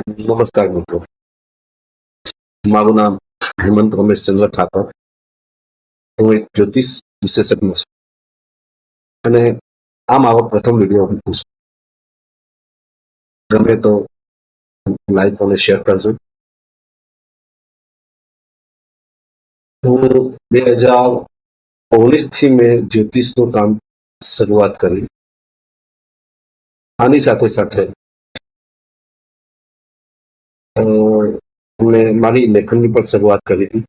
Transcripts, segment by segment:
નમસ્કાર મિત્રો, મારું નામ હેમંત રમેશચંદ્ર ઠાકર. હું એક જ્યોતિષ વિશેષજ્ઞ છું અને આ મારો પ્રથમ વિડીયો મૂકું છું. ગમે તો લાઈક અને શેર કરજો. હું 2019 મેં જ્યોતિષનું કામ શરૂઆત કરી. આની સાથે સાથે મેં મારી લેખનની પણ શરૂઆત કરી હતી.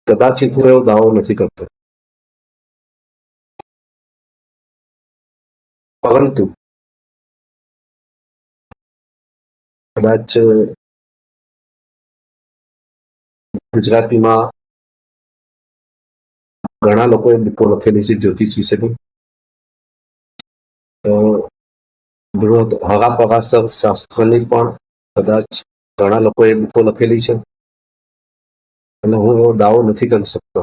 કદાચિત હું એવો દાવો નથી કરતો, પરંતુ કદાચ ગુજરાતીમાં ઘણા લોકોએ બુકો લખેલી છે જ્યોતિષ વિશેની. હરા પરાશર શાસ્ત્રની પણ કદાચ ઘણા લોકોએ બુકો લખેલી છે અને હું એવો દાવો નથી કરી શકતો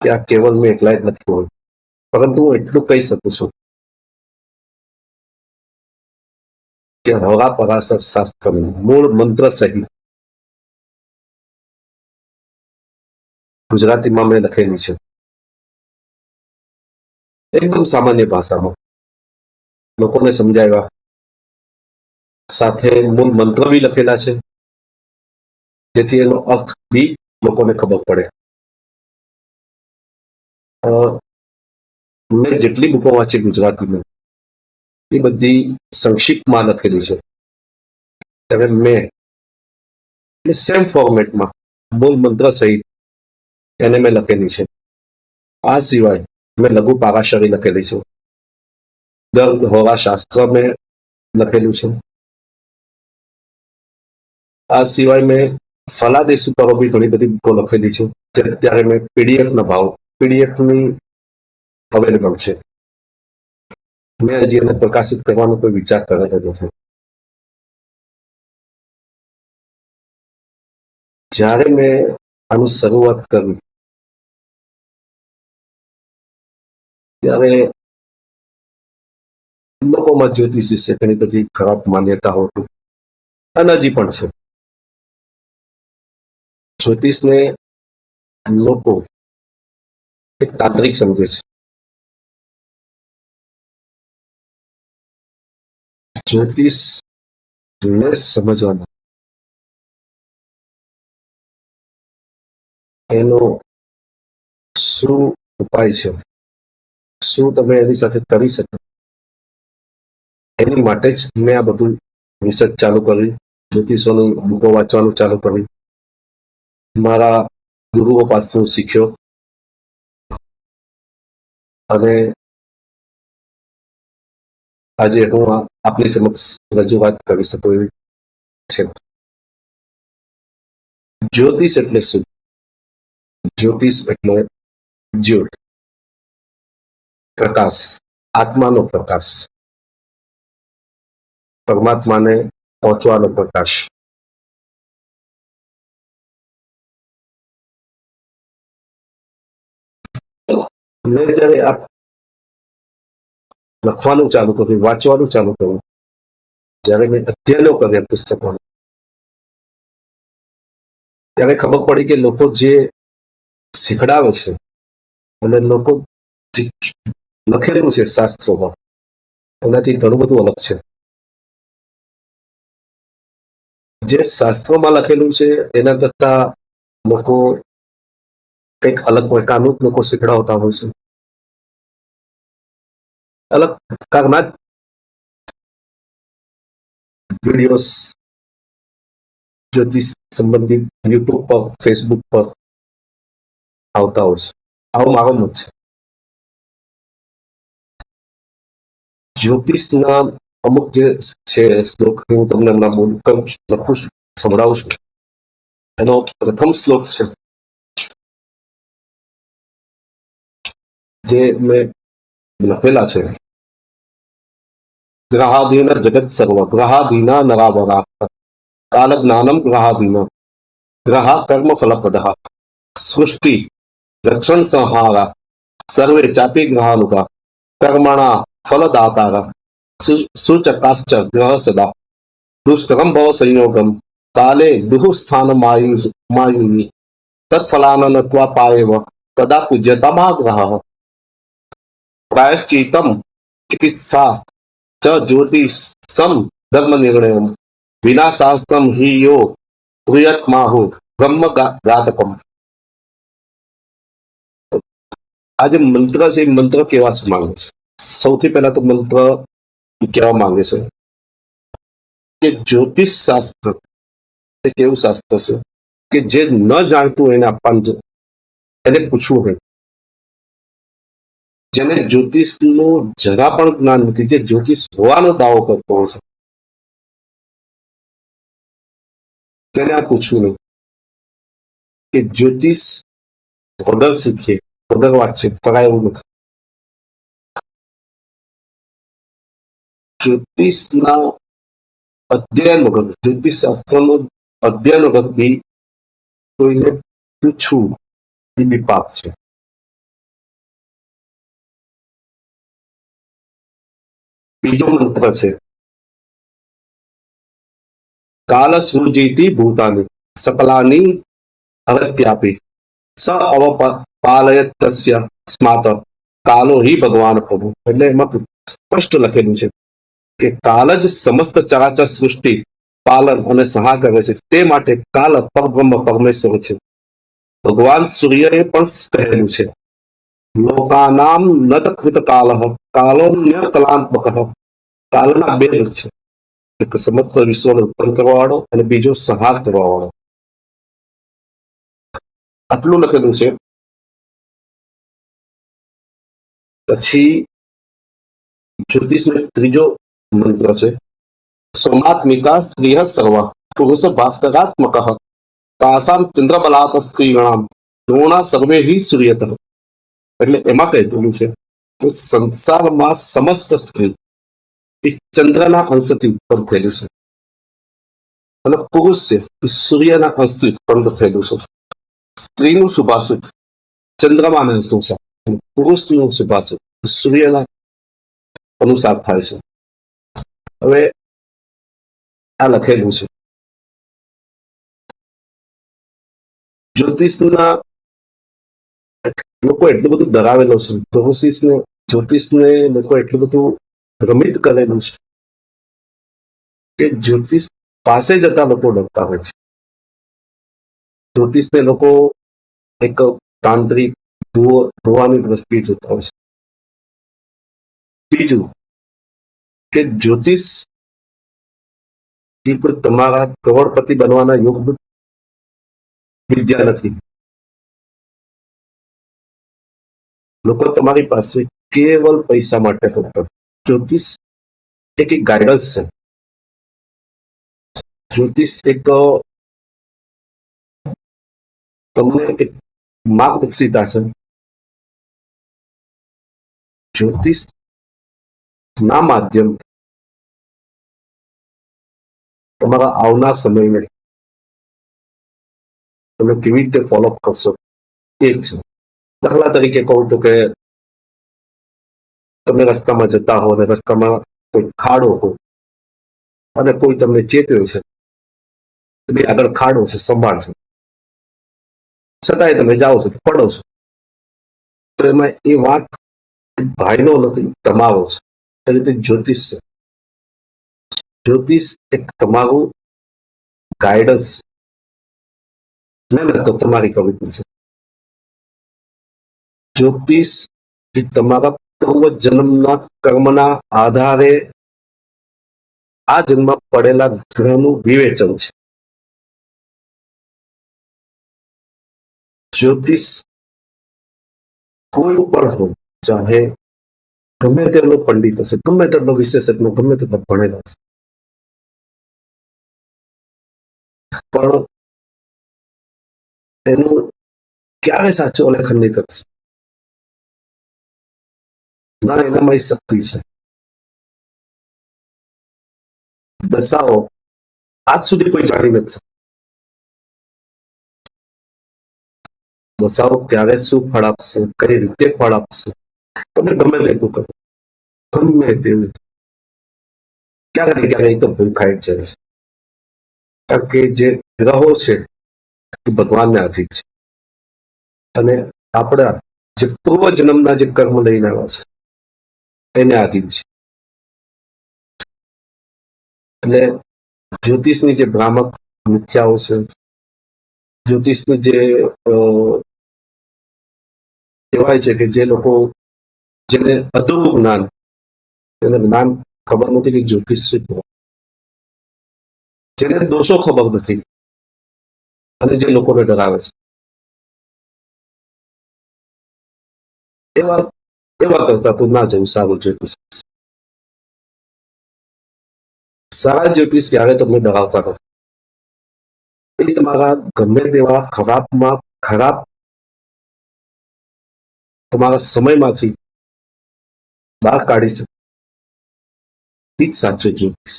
કે આ કેવલ મેં એકલા જ લખ્યું હોય. પરંતુ હું એટલું કહી શકું છું કે હરા પરાશર શાસ્ત્રની મૂળ મંત્ર સહિત ગુજરાતીમાં મેં લખેલી છે, એકદમ સામાન્ય ભાષામાં લોકોને સમજાવ્યા. સાથે મૂળ મંત્ર બી લખેલા છે, જેથી એનો અર્થ બી લોકોને ખબર પડે. મેં જેટલી બુકો વાંચી ગુજરાતીમાં એ બધી સંક્ષિપ્તમાં લખેલી છે. ત્યારે મેં સેમ ફોર્મેટમાં મૂળ મંત્ર સહિત એને મેં લખેલી છે. આ સિવાય મેં લઘુ પારાશરી લખેલી છે, દર્દ હોવા શાસ્ત્ર મેં લખેલું છે. આ સિવાય મેં ફલાદેશ ઉપર બી ઘણી બધી બુકો લખેલી છે, જે અત્યારે મેં પીડીએફની અવેલેબલ છે. મેં હજી એને પ્રકાશિત કરવાનો કોઈ વિચાર કરેલો નથી. જ્યારે મેં આની શરૂઆત કરી ત્યારે લોકોમાં જ્યોતિષ વિશે ઘણી બધી ખરાબ માન્યતાઓ હતી અને હજી પણ છે. જ્યોતિષને લોકો એક તાંત્રિક સમજે છે. જ્યોતિષને સમજવાનો એનો શું ઉપાય છે, શું તમે એની સાથે કરી શકો, એની માટે જ મેં આ બધું રિસર્ચ ચાલુ કરી, જ્યોતિષોની બુકો વાંચવાનું ચાલુ કરી, મારા ગુરુઓ પાસેથી શીખ્યો અને આજે હું આપની સમક્ષ રજૂઆત કરી શકું એવી છે. જ્યોતિષ એટલે શું? જ્યોતિષ એટલે જ્યોત, પ્રકાશ, આત્માનો પ્રકાશ, પરમાત્માને પહોંચવાનો પ્રકાશ. મેં જ્યારે આ લખવાનું ચાલુ કર્યું, વાંચવાનું ચાલુ કર્યું, જ્યારે મેં અધ્યયનો કર્યા પુસ્તકો, ત્યારે ખબર પડી કે લોકો જે શીખડાવે છે અને લોકો લખેલું છે શાસ્ત્રોમાં, એનાથી ઘણું બધું અલગ છે. જે શાસ્ત્રોમાં લખેલું છે એના કરતા લોકો કંઈક અલગ પ્રકારનું લોકો શીખડાવતા હોય છે. અલગ પ્રકારના વિડીયોઝ જ્યોતિષ સંબંધિત યુટ્યુબ પર, ફેસબુક પર આવતા હોય છે. આવો મારો મત છે. જ્યોતિષના અમુક જે છે શ્લોક હું તમને લખું છું, સંભળાવું છું. એનો પ્રથમ શ્લોક છે જે મેં લખેલા છે. ગ્રહાધીન જગત સર્વ, ગ્રહાધીના નરાવરા, કાલ જ્ઞાનમ ગ્રહાધીન, ગ્રહા કર્મ ફલપદ, સૃષ્ટિ રક્ષણ સંહારા, સર્વે ચાપી ગ્રહાનુગા, કર્મણા ફલદાતારા, सूचकाश्च ग्रह सदा दुष्करम भव संयोगम काले दुःस्थान मायुनि तत्फलान नत्वा पाएव तदा पूज्यता महाग्रह प्रायश्चितम चिकित्सा च ज्योतिषम धर्म निर्णयम विना शास्त्रम हि यो ब्रूयात् माहु ब्रह्म घातकम। आज मंत्र से मंत्र केवा માંગે છે સૌથી પહેલા તો મંત્ર કેવા માંગે છે કે જ્યોતિષ શાસ્ત્ર એ કેવું શાસ્ત્ર છે કે જે ન જાણતું એને આપવાનું છે, એને પૂછવું હોય, જેને જ્યોતિષનું જરા પણ જ્ઞાન નથી, જે જ્યોતિષ હોવાનો દાવો કરતો હોય છે, તેને આ પૂછવું નહીં કે જ્યોતિષ વગર શીખીએ વગર વાંચીએ કરાય એવું નથી. જ્યોતિષના અધ્યયન વગર, જ્યોતિષ શાસ્ત્રનું અધ્યયન વગર બી કોઈને પૂછવું એ બી પાપ છે. બીજો મંત્ર છે કાલ સૃજીતિ ભૂતાની સકલાની હરત્યાપી સ અવપાલયત તસ્ય સ્માત કાલો હિ ભગવાન પ્રભુ. એટલે એમાં સ્પષ્ટ લખેલું છે કે કાલ જ સમસ્ત ચરાચર સૃષ્ટિ પાલન અને સહા કરે છે, તે માટે કાલ પરબ્રહ્મ પરમેશ્વર છે. ભગવાન સૂર્યએ પણ કહેલું છે લોકાનામ નત કૃત કાલ કાલોન્ય કલાત્મક. કાલના બે છે, એક સમસ્ત વિશ્વને ઉત્પન્ન કરવા વાળો અને બીજો સંહાર કરવા વાળો. આટલું લખેલું છે. પછી જ્યોતિષનો ત્રીજો મંત્ર છે સોમાત્મિકા સ્ત્રીય સર્વ પુરુષ ભાસ્કરાત્મક તાસામ ચંદ્રબલાત સ્ત્રીગણામ દ્રોણા સર્વે હિ સૂર્યત. એટલે એમાં કહેલું છે કે સંસારમાં સમસ્ત સ્ત્રી એ ચંદ્રના અંશથી ઉત્પન્ન થયેલું છે અને પુરુષ છે એ સૂર્યના અંશથી ઉત્પન્ન થયેલું છે. સ્ત્રીનું સુભાષિત ચંદ્રમાના અનુસાર, પુરુષનું સુભાષિત સૂર્યના અનુસાર થાય છે. હવે આ લખેલું છે. જ્યોતિષના લોકો એટલું બધું ડરાવેલો છે, જ્યોતિષને લોકો એટલું બધું ભ્રમિત કરેલું છે કે જ્યોતિષ પાસે જતા લોકો ડરતા હોય છે. જ્યોતિષને લોકો એક તાંત્રિક ભુવાની દ્રષ્ટિએ જોતા હોય છે. બીજું કે જ્યોતિષ તમારા કરોડપતિ બનવાના યોગ વિદ્યા નથી. લોકો તમારી પાસે કેવલ પૈસા માટે ફક્ત. જ્યોતિષ એક ગાઈડન્સ છે. જ્યોતિષ એક તમને એક માર્ગદર્શિતા છે. જ્યોતિષ ના માધ્યમ તમારા આવનાર સમયને તમે કેવી રીતે ફોલોઅપ કરશો એક છે. દાખલા તરીકે કહું તો કે તમે રસ્તામાં જતા હો અને રસ્તામાં કોઈ ખાડો હોય અને કોઈ તમને ચેત્યો છે આગળ ખાડો છે, સંભાળશો, છતાંય તમે જાઓ છો, પડો છો. તો એમાં એ વાત ભાઈનો નથી, તમારો છે. એ રીતે જ્યોતિષ છે. જ્યોતિષ એક તમારું ગાઈડન્સ તો તમારી કવિતા છે. જ્યોતિષ એ તમારા પૂર્વ જન્મના કર્મના આધારે આ જન્મ પડેલા ગ્રહનું વિવેચન છે. જ્યોતિષ કોઈ પણ હોય, ચાહે ગમે તેટલો પંડિત હશે, ગમે તેટલો વિશેષજ્ઞ, ગમે તેટલો ભણેલો હશે, પણ એનું ક્યારે સાચું અલેખન નહીં કરશે. ના, એનામાં શક્તિ છે. દશાઓ આજ સુધી કોઈ જાણી નથી. દશાઓ ક્યારે શું ફળ આપશે, કઈ રીતે ફળ આપશે, તમે ગમે તેટલું કરો, ગમે તેવું ક્યારેક ને ક્યારેક તો ભૂલ ખાઈ જ જાય છે, કારણ કે જે ગ્રહો છે એ ભગવાનને આધીન છે અને આપણા જે પૂર્વ જન્મના જે કર્મ લઈને આવ્યા છે એને આધીન છે. એટલે જ્યોતિષની જે ભ્રામક મિથ્યાઓ છે, જ્યોતિષનું જે કહેવાય છે કે જે લોકો જેને અધૂરું જ્ઞાન, એને જ્ઞાન ખબર નથી કે જ્યોતિષ શું કહેવાય, જેને દોષો ખબર નથી અને જે લોકોને ડરાવે છે, એવા એવા કરતા તું ના જવું સારું જ્યોતિષ. સારા જ્યોતિષ ક્યારે તમને ડરાવતા નથી. એ તમારા ગમે તેવા ખરાબમાં ખરાબ તમારા સમયમાંથી બહાર કાઢી શકે. જ સાચો જ્યોતિષ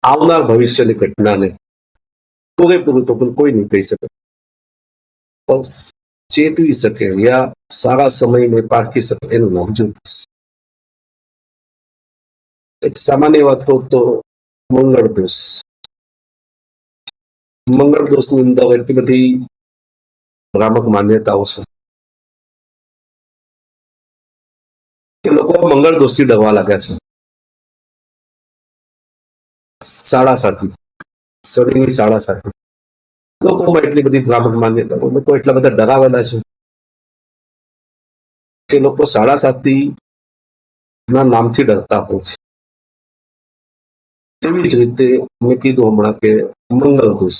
આવનાર ભવિષ્યની ઘટનાને પૂરેપૂરું તો પણ કોઈ નહીં કહી શકે, પણ ચેતવી શકે યા સારા સમયને પારખી શકે, એનું નામ જ્યોતિષ. એક સામાન્ય વાત કહું તો મંગળ દોષ. મંગળ દોષની અંદર એટલી બધી ભ્રામક માન્યતાઓ છે કે લોકો મંગળ દોષથી ડરવા લાગ્યા છે. સાડાસાતી, શનિની સાડાસાતી, લોકોમાં એટલી બધી ભ્રામક માન્યતાઓ, લોકો એટલા બધા ડરાવેલા છે કે લોકો સાડાસાતી ના નામથી ડરતા હોય છે. તેવી જ રીતે મેં કીધું હમણાં કે મંગળ દોષ,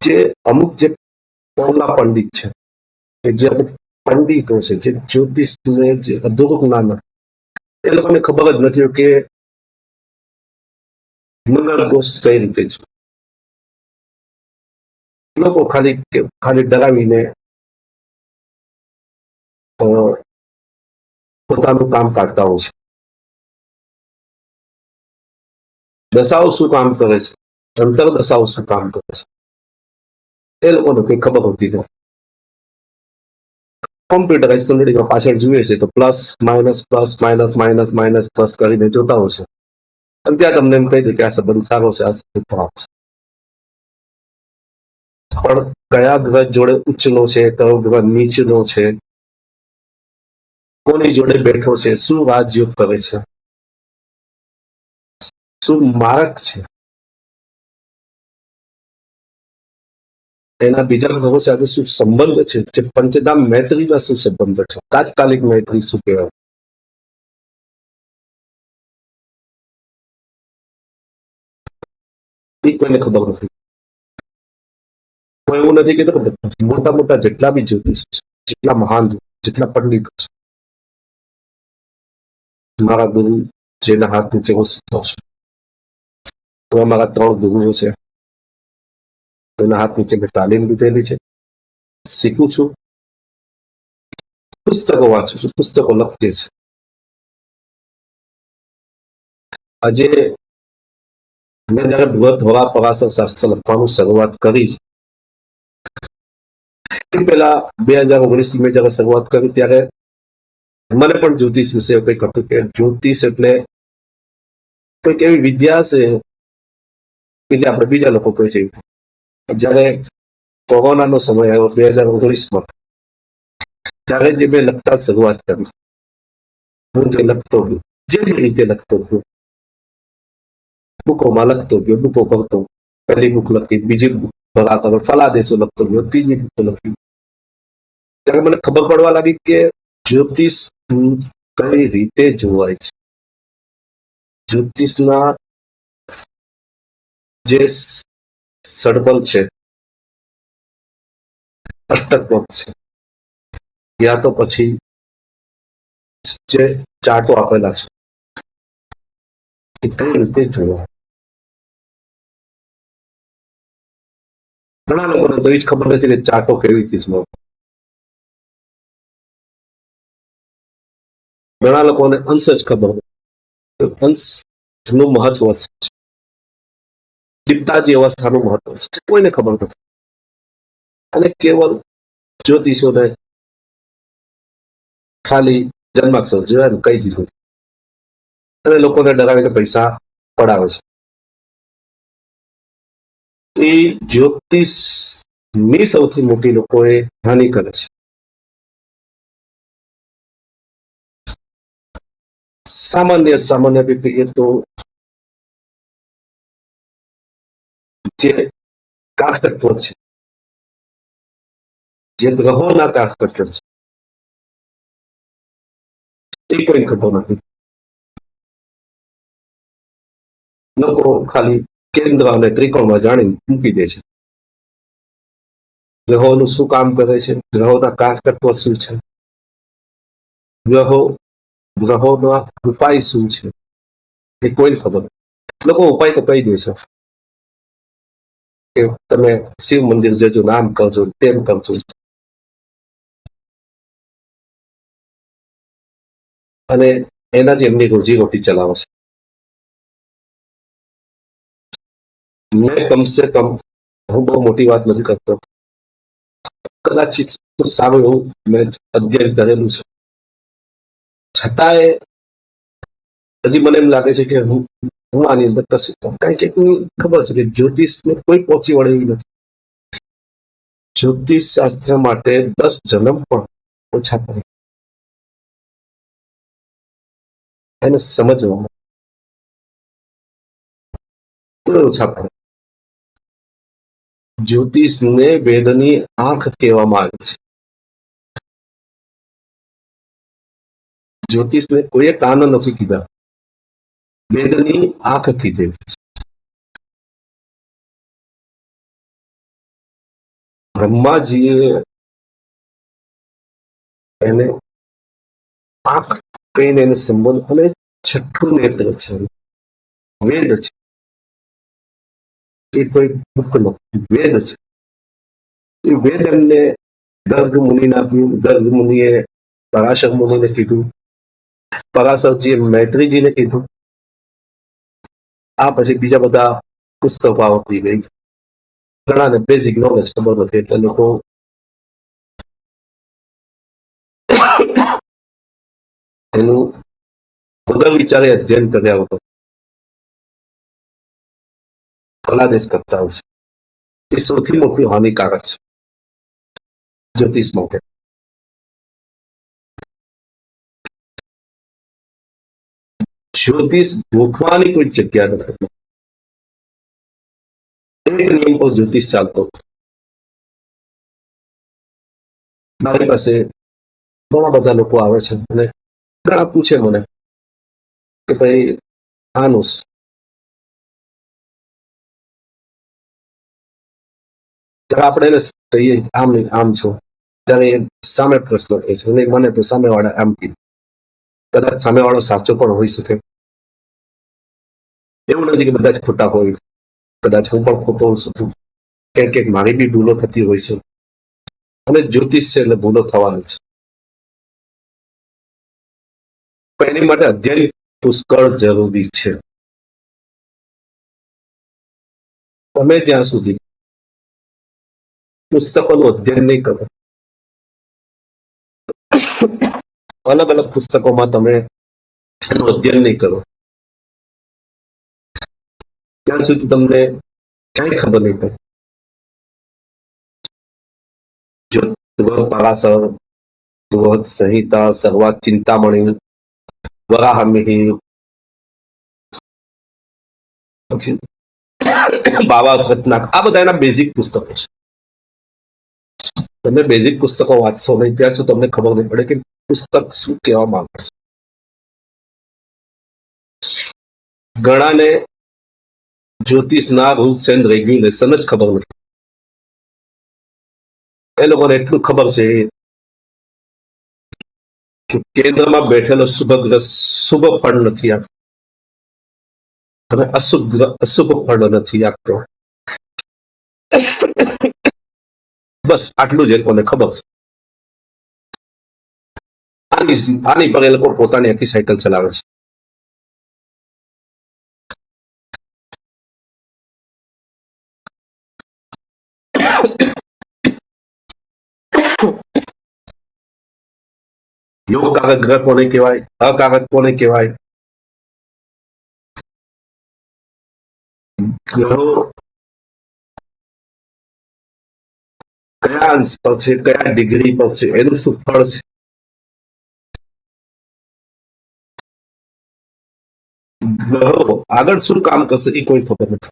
જે અમુક જે પૌલા પંડિત છે, કે જે અમુક પંડિતો છે, જે જ્યોતિષને જે અધૂરું જ્ઞાન, એ લોકોને ખબર જ નથી કે મંગળ દોષ કઈ રીતે છે. લોકો ખાલી ડરાવીને પોતાનું કામ કાઢતા હોય છે. દશાઓ શું કામ કરે છે, અંતર દશાઓ શું કામ કરે છે, એ લોકોને કઈ ખબર હોતી નથી. કોમ્પ્યુટરાઇઝ કમ્પ્યુટરમાં પાછળ જુએ છે તો પ્લસ માઇનસ પ્લસ કરીને જોતા હોય છે, અને ત્યાં તમને એમ કહી દે કે આ સંબંધ સારો છે, આ સંબંધ ખરાબ છે. પણ કયા ગ્રહ જોડે ઉચ્ચનો છે, કયો ગ્રહ નીચનો છે, કોની જોડે બેઠો છે, શું રાજયોગ કરે છે, શું મારક છે, એના બીજા ગ્રહો સાથે શું સંબંધ છે, જે પંચધામ મૈત્રીના શું સંબંધ છે, તાત્કાલિક મૈત્રી શું કહેવાય, એ કોઈને ખબર નથી. હું એવું નથી કહેતો કે મોટા મોટા જેટલા બી જ્યોતિષ છે, જેટલા મહાન, જેટલા પંડિત છે, મારા ગુરુ જેના હાથ નીચે હું શીખતો છું, તો અમારા 3 ગુરુઓ છે, તેના હાથ નીચે મેં તાલીમ લીધેલી છે, શીખું છું, પુસ્તકો વાંચું છું, પુસ્તકો લખીએ છે. આજે મેં જયારે બૃહદ ધોરા પરાશર શાસ્ત્ર લખવાનું શરૂઆત કરી, પહેલા 2019 મેં જયારે શરૂઆત કરી ત્યારે મને પણ જ્યોતિષ વિશે કંઈક હતું કે જ્યોતિષ એટલે કોઈક એવી વિદ્યા છે કે જે આપણે બીજા લોકો કહે છે. જયારે કોરોનાનો સમય આવ્યો 2019માં, ત્યારે જે મેં લખતા શરૂઆત કરી, હું જે લખતો ગયો, જે રીતે લખતો ગયો, બુકોમાં લખતો ગયો, બુકો કરતો, પહેલી બુક લખી, બીજી બુક ભરાતો, ફલાદેશો લખતો ગયો, ત્રીજી બુક લખી. ત્યારે મને ખબર પડવા લાગી કે જ્યોતિષ કઈ રીતે જોવાય છે, જ્યોતિષના જે સડબલ છે, અટકપક છે, યા તો પછી જે ચાર્ટો આપેલા છે, એ કઈ રીતે જોવા. ઘણા લોકોને તો એ જ ખબર નથી કે ચાર્ટો કેવી રીતે જોવા. ઘણા લોકોને અંશ જ ખબર હોય, અંશનું મહત્વ છે, ચિત્તાજી અવસ્થાનું મહત્વ છે, કોઈને ખબર નથી. અને કેવળ જ્યોતિષોને ખાલી જન્માક્ષર જોયા ને કહી દીધું અને લોકોને ડરાવીને પૈસા પડાવે છે. એ જ્યોતિષની સૌથી મોટી લોકોએ હાનિ કરે છે. સામાન્ય રીતે એ તો જે કારકત્વ છે, જે ગ્રહોના કારકત્વ છે, તે કોઈ ખબર નથી. લોકો ખાલી કેન્દ્ર અને ત્રિકોણમાં જાણી મૂકી દે છે. ગ્રહોનું શું કામ કરે છે, ગ્રહોના કારકત્વ શું છે, ગ્રહોના ઉપાય શું છે, એ કોઈ ખબર. લોકો ઉપાય તો કહી દે છે કે તમે શિવ મંદિર જજો, નામ કરજો, તેમ કરજો, અને એનાથી એમની રોજીરોટી ચલાવે છે. મેં કમસે કમ, હું બહુ મોટી વાત નથી કરતો, કદાચિત સારું એવું મેં અધ્યયન કરેલું છે, છતાંય હજી મને એમ લાગે છે કે હું આની અંદર કશું કારણ કે ખબર છે કે જ્યોતિષને કોઈ પહોંચી વળે એવી નથી. જ્યોતિષ શાસ્ત્ર માટે 10 જન્મ પણ ઓછા પડે એને સમજવામાં, ઓછા પડે. જ્યોતિષને વેદની આંખ કહેવામાં આવે છે. જ્યોતિષને કોઈએ કાન નથી કીધા, વેદની આંખ કીધે. બ્રહ્માજીએ એને આંખ કહીને એને સંબોધન, અને છઠ્ઠું નેત્ર છે, વેદ છે. એ કોઈ બુક નથી, વેદ છે. એ વેદ એમને ગર્ગ મુનિને આપ્યું. ગર્ગ મુનિએ પરાશર મુનિને કીધું, પરાશરજીએ મૈત્રીજીને કીધું. આ પછી બીજા બધા પુસ્તકો આવતી ગઈ. ઘણાને બેઝિક નોલેજ ખબર નથી એટલે લોકો એનું વગર વિચારે અધ્યયન કર્યા વગર ફલાદેશ કરતા હોય છે. એ સૌથી મોટું હાનિકારક છે જ્યોતિષ માટે. જ્યોતિષ ભૂખવાની કોઈ જગ્યા નથી. એક નિયમ પર જ્યોતિષ ચાલતો. મારી પાસે ઘણા બધા લોકો આવે છે અને ઘણા પૂછે મને કે ભાઈ આનું આપણે એને કહીએ આમ નહીં આમ છો, ત્યારે સામે પ્રશ્ન કહે છે નહીં મને તો સામેવાળા આમ કીધું. કદાચ સામેવાળો સાચો પણ હોઈ શકે. એવું નથી કે બધા જ ખોટા હોય, કદાચ હું પણ ખોટો હોઉં છું, ક્યાંક મારી બી ભૂલો થતી હોય છે. અને જ્યોતિષ છે એટલે ભૂલો થવાની છે. પણ એની માટે અધ્યયન પુષ્કળ જરૂરી છે. તમે જ્યાં સુધી પુસ્તકોનું અધ્યયન નહીં કરો, અલગ અલગ પુસ્તકોમાં તમે એનું અધ્યયન નહીં કરો, ત્યાં સુધી તમને કઈ ખબર નહીં પડે. પરાશર, સંહિતા, સર્વાત ચિંતામણી, વરાહમિહિર, બાવા ભટનાક, આ બધા એના બેઝિક પુસ્તકો છે. તમે બેઝિક પુસ્તકો વાંચશો નહીં ત્યાં સુધી તમને ખબર નહીં પડે કે પુસ્તક શું કહેવા માંગે છે. ઘણાને જ્યોતિષના રૂલ્સ એન્ડ રેગ્યુલેશન જ ખબર નથી. એ લોકોને એટલું ખબર છે કે કેન્દ્રમાં બેઠેલો શુભ ગ્રહ શુભ ફળ નથી આપતો અને અશુભ ફળ નથી આપતો. બસ આટલું જ એ લોકોને ખબર છે. આની પર એ લોકો પોતાની આખી સાયકલ ચલાવે છે. યોગકારક ગ્રહ કોને કહેવાય, અકારક કોને કહેવાય, ગ્રહો કયા અંશ પર છે, કયા ડિગ્રી પર છે, એનું શું ફળ છે. ગ્રહો આગળ શું કામ કરશે એ કોઈ ખબર નથી.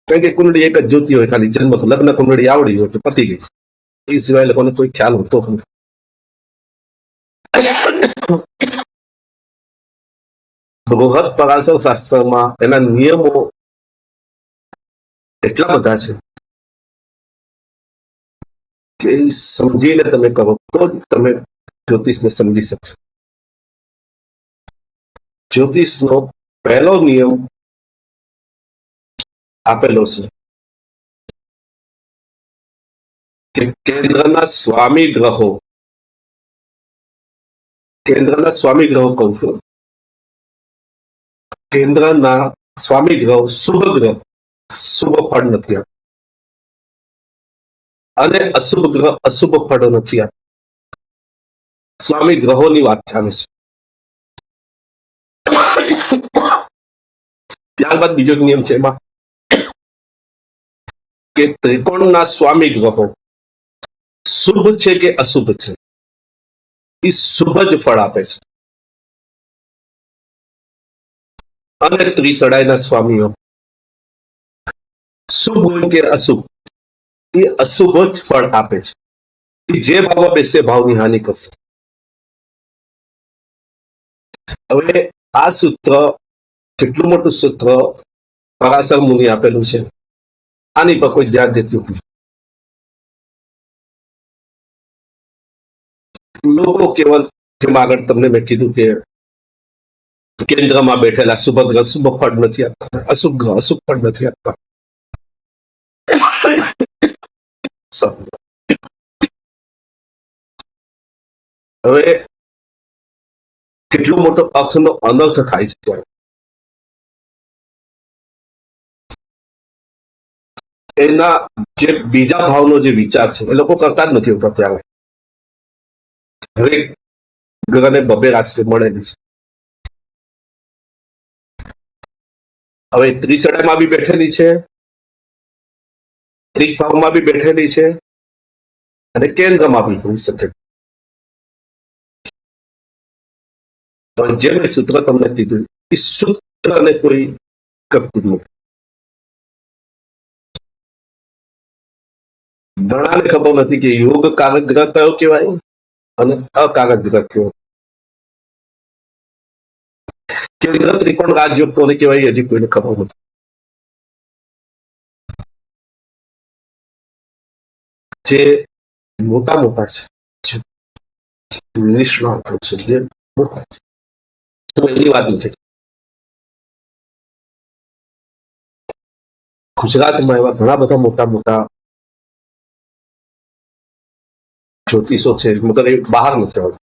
કારણ કે કુંડળી એક જ જોતી હોય, ખાલી જન્મ લગ્ન કુંડળી આવડી હોય તો પતી ગઈ. એ સિવાય લોકોને કોઈ ખ્યાલ હોતો નથી. બૃહદ પરાશર શાસ્ત્રમાં એના નિયમો એટલા બધા છે કે સમજીને તમે કરો તો તમે જ્યોતિષને સમજી શકશો. જ્યોતિષનો પહેલો નિયમ આપેલો છે કે કેન્દ્રના સ્વામી ગ્રહો કહું છું, કેન્દ્રના સ્વામી ગ્રહો શુભ ગ્રહ શુભ ફળ નથી આપતા અને અશુભ ગ્રહ અશુભ ફળ નથી આપતા. સ્વામી ગ્રહોની વાત ચાલે છે. ત્યારબાદ બીજો નિયમ છે એમાં કે ત્રિકોણના સ્વામી ગ્રહો શુભ છે કે અશુભ છે, એ શુભ જ ફળ આપે છે. અને ત્રિસડાઈના સ્વામીઓ શુભ હોય કે અશુભ, એ અશુભ જ ફળ આપે છે. એ જે ભાવમાં બેસે ભાવની હાનિ કરશે. હવે આ સૂત્ર કેટલું મોટું સૂત્ર પરાશર મુનિ આપેલું છે, આની પર કોઈ ધ્યાન દેતું નથી. લોકો કેવલ જેમ આગળ તમને મેં કીધું કે કેન્દ્રમાં બેઠેલા શુભ ગ્રહ શુભ ફળ નથી આપતા, અશુભ ગ્રહ અશુભ ફળ નથી આપતા. હવે કેટલો મોટો અર્થનો અનર્થ થાય છે. એના જે બીજા ભાવનો જે વિચાર છે એ લોકો કરતા જ નથી હોતા. ત્યારે દરેક ગ્રહને બબે રાશિ મળેલી છે. હવે ત્રિસડામાં બી બેઠેલી છે, ત્રિક ભાવમાં બી બેઠેલી છે અને કેન્દ્રમાં બી હોઈ શકે. તો જે મેં સૂત્ર તમને કીધું એ સૂત્રને કોઈ કરતું નથી. ઘણાને ખબર નથી કે યોગ કારક ગ્રહ કયો કહેવાય અને અકારક ગ્રહ કયો. કેન્દ્ર ત્રિકોણ રાજયોગ કોને કહેવાય હજી કોઈને ખબર નથી. જે મોટા મોટા છે, નિષ્ણાતો છે, જે મોટા છે, તો એની વાત નથી. ગુજરાતમાં એવા ઘણા બધા મોટા મોટા જ્યોતિષો છે, મગર એ બહાર નથી આવતા.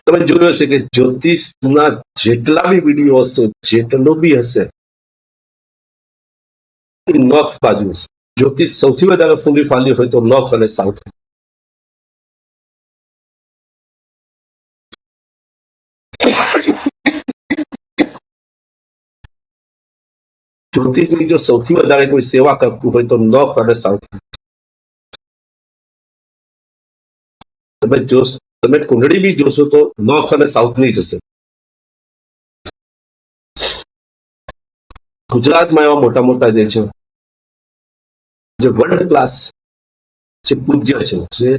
તમે જોયું હશે કે જ્યોતિષના જેટલા બી વિડીયો હશે, જેટલો બી હશે, એ નોર્થ બાજુ હશે. જ્યોતિષ સૌથી વધારે ફૂલી ફાલ્યું હોય તો નોર્થ અને સાઉથ. જ્યોતિષની જો સૌથી વધારે કોઈ સેવા કરતું હોય તો નોર્થ અને સાઉથ. તમે કુંડળી બી જોશો તો નોર્થ અને સાઉથ ની જશે. ગુજરાતમાં એવા મોટા મોટા જે છે, જે વર્લ્ડ ક્લાસ જે પૂજ્ય છે, જે